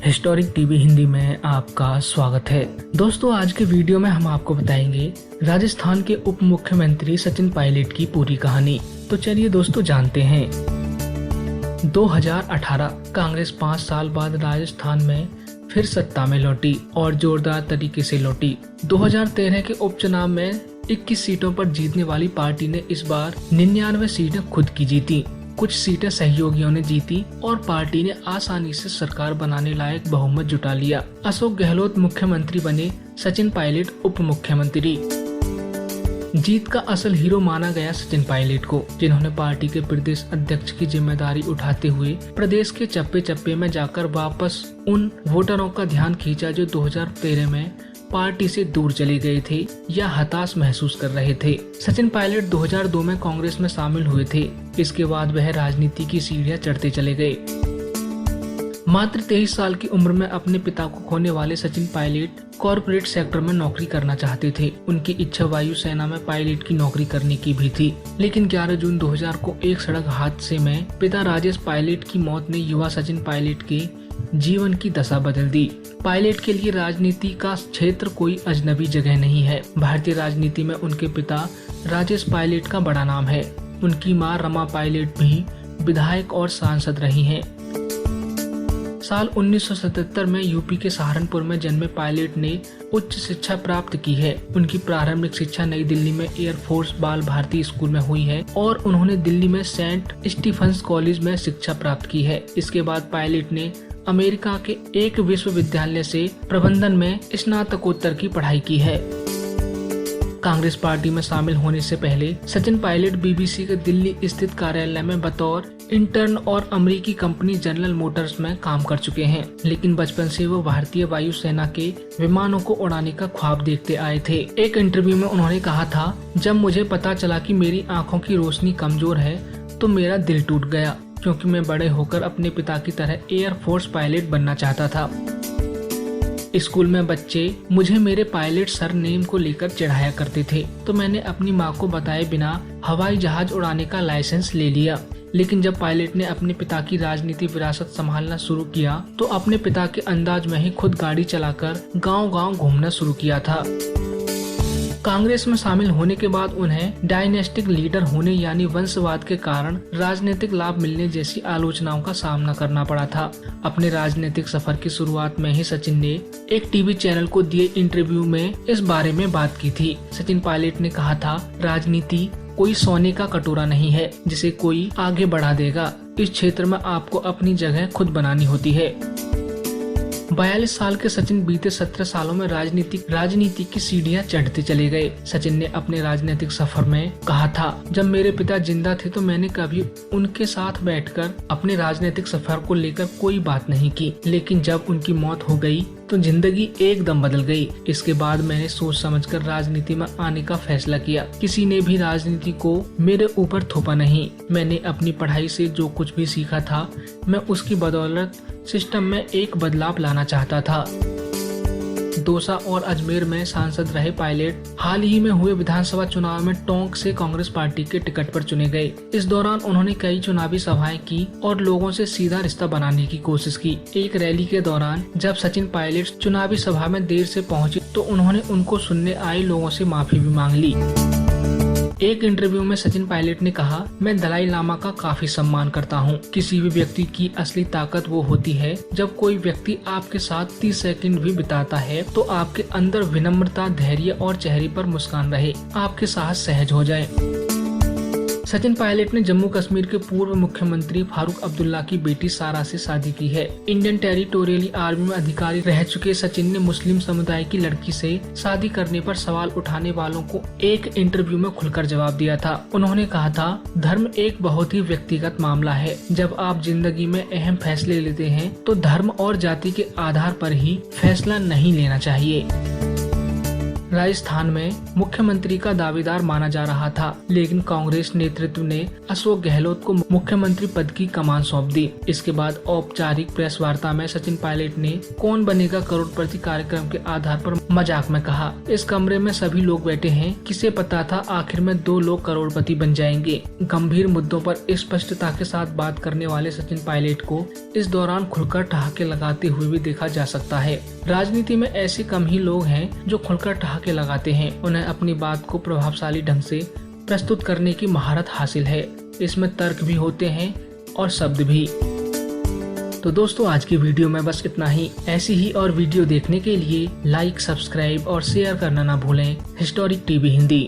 Historic TV Hindi में आपका स्वागत है। दोस्तों, आज के वीडियो में हम आपको बताएंगे राजस्थान के उप मुख्यमंत्री सचिन पायलट की पूरी कहानी। तो चलिए दोस्तों जानते हैं। 2018 कांग्रेस 5 साल बाद राजस्थान में फिर सत्ता में लौटी और जोरदार तरीके से लौटी। 2013 के उपचुनाव में 21 सीटों पर जीतने वाली पार्टी ने इस बार 99 सीटें खुद की जीती। कुछ सीटें सहयोगियों ने जीती और पार्टी ने आसानी से सरकार बनाने लायक बहुमत जुटा लिया। अशोक गहलोत मुख्यमंत्री बने, सचिन पायलट उप मुख्यमंत्री। जीत का असल हीरो माना गया सचिन पायलट को, जिन्होंने पार्टी के प्रदेश अध्यक्ष की जिम्मेदारी उठाते हुए प्रदेश के चप्पे चप्पे में जाकर वापस उन वोटरों का ध्यान खींचा जो 2013 में पार्टी से दूर चले गए थे या हताश महसूस कर रहे थे। सचिन पायलट 2002 में कांग्रेस में शामिल हुए थे। इसके बाद वह राजनीति की सीढ़ियां चढ़ते चले गए। मात्र 23 साल की उम्र में अपने पिता को खोने वाले सचिन पायलट कॉरपोरेट सेक्टर में नौकरी करना चाहते थे। उनकी इच्छा वायुसेना में पायलट की नौकरी करने की भी थी, लेकिन 11 जून 2000 को एक सड़क हादसे में पिता राजेश पायलट की मौत ने युवा सचिन पायलट के जीवन की दशा बदल दी। पायलट के लिए राजनीति का क्षेत्र कोई अजनबी जगह नहीं है। भारतीय राजनीति में उनके पिता राजेश पायलट का बड़ा नाम है। उनकी मां रमा पायलट भी विधायक और सांसद रही हैं। साल 1977 में यूपी के सहारनपुर में जन्मे पायलट ने उच्च शिक्षा प्राप्त की है। उनकी प्रारंभिक शिक्षा नई दिल्ली में एयरफोर्स बाल भारती स्कूल में हुई है और उन्होंने दिल्ली में सेंट स्टीफंस कॉलेज में शिक्षा प्राप्त की है। इसके बाद पायलट ने अमेरिका के एक विश्वविद्यालय से प्रबंधन में स्नातकोत्तर की पढ़ाई की है। कांग्रेस पार्टी में शामिल होने से पहले सचिन पायलट बीबीसी के दिल्ली स्थित कार्यालय में बतौर इंटर्न और अमेरिकी कंपनी जनरल मोटर्स में काम कर चुके हैं, लेकिन बचपन से वो भारतीय वायुसेना के विमानों को उड़ाने का ख्वाब देखते आए थे। एक इंटरव्यू में उन्होंने कहा था, जब मुझे पता चला कि मेरी आंखों की रोशनी कमजोर है तो मेरा दिल टूट गया, क्योंकि मैं बड़े होकर अपने पिता की तरह एयरफोर्स पायलट बनना चाहता था। स्कूल में बच्चे मुझे मेरे पायलट सरनेम को लेकर चिढ़ाया करते थे, तो मैंने अपनी माँ को बताए बिना हवाई जहाज उड़ाने का लाइसेंस ले लिया। लेकिन जब पायलट ने अपने पिता की राजनीति विरासत संभालना शुरू किया तो अपने पिता के अंदाज में ही खुद गाड़ी चलाकर गांव-गांव घूमना शुरू किया था। कांग्रेस में शामिल होने के बाद उन्हें डायनेस्टिक लीडर होने यानी वंशवाद के कारण राजनीतिक लाभ मिलने जैसी आलोचनाओं का सामना करना पड़ा था। अपने राजनीतिक सफर की शुरुआत में ही सचिन ने एक टीवी चैनल को दिए इंटरव्यू में इस बारे में बात की थी। सचिन पायलट ने कहा था, राजनीति कोई सोने का कटोरा नहीं है जिसे कोई आगे बढ़ा देगा। इस क्षेत्र में आपको अपनी जगह खुद बनानी होती है। 42 साल के सचिन बीते 17 सालों में राजनीति की सीढ़ियां चढ़ते चले गए। सचिन ने अपने राजनीतिक सफर में कहा था, जब मेरे पिता जिंदा थे तो मैंने कभी उनके साथ बैठकर अपने राजनीतिक सफर को लेकर कोई बात नहीं की, लेकिन जब उनकी मौत हो गई तो जिंदगी एकदम बदल गई। इसके बाद मैंने सोच समझकर राजनीति में आने का फैसला किया। किसी ने भी राजनीति को मेरे ऊपर थोपा नहीं। मैंने अपनी पढ़ाई से जो कुछ भी सीखा था, मैं उसकी बदौलत सिस्टम में एक बदलाव लाना चाहता था। दौसा और अजमेर में सांसद रहे पायलट हाल ही में हुए विधानसभा चुनाव में टोंक से कांग्रेस पार्टी के टिकट पर चुने गए। इस दौरान उन्होंने कई चुनावी सभाएं की और लोगों से सीधा रिश्ता बनाने की कोशिश की। एक रैली के दौरान जब सचिन पायलट चुनावी सभा में देर से पहुंचे तो उन्होंने उनको सुनने आए लोगों से माफी भी मांग ली। एक इंटरव्यू में सचिन पायलट ने कहा, मैं दलाई लामा का काफी सम्मान करता हूँ। किसी भी व्यक्ति की असली ताकत वो होती है जब कोई व्यक्ति आपके साथ 30 सेकंड भी बिताता है तो आपके अंदर विनम्रता, धैर्य और चेहरे पर मुस्कान रहे, आपके साहस सहज हो जाए। सचिन पायलट ने जम्मू कश्मीर के पूर्व मुख्यमंत्री फारूक अब्दुल्ला की बेटी सारा से शादी की है। इंडियन टेरिटोरियल आर्मी में अधिकारी रह चुके सचिन ने मुस्लिम समुदाय की लड़की से शादी करने पर सवाल उठाने वालों को एक इंटरव्यू में खुलकर जवाब दिया था। उन्होंने कहा था, धर्म एक बहुत ही व्यक्तिगत मामला है। जब आप जिंदगी में अहम फैसले लेते हैं तो धर्म और जाति के आधार पर ही फैसला नहीं लेना चाहिए। राजस्थान में मुख्यमंत्री का दावेदार माना जा रहा था, लेकिन कांग्रेस नेतृत्व ने अशोक गहलोत को मुख्यमंत्री पद की कमान सौंप दी। इसके बाद औपचारिक प्रेस वार्ता में सचिन पायलट ने कौन बनेगा करोड़पति कार्यक्रम के आधार पर मजाक में कहा, इस कमरे में सभी लोग बैठे हैं, किसे पता था आखिर में 2 लोग करोड़पति बन जाएंगे। गंभीर मुद्दों पर स्पष्टता के साथ बात करने वाले सचिन पायलट को इस दौरान खुलकर ठहाके लगाते हुए भी देखा जा सकता है। राजनीति में ऐसे कम ही लोग हैं जो खुलकर ठहाके लगाते हैं। उन्हें अपनी बात को प्रभावशाली ढंग से प्रस्तुत करने की महारत हासिल है। इसमें तर्क भी होते हैं और शब्द भी। तो दोस्तों, आज की वीडियो में बस इतना ही। ऐसी ही और वीडियो देखने के लिए लाइक, सब्सक्राइब और शेयर करना ना भूलें हिस्टोरिक टीवी हिंदी।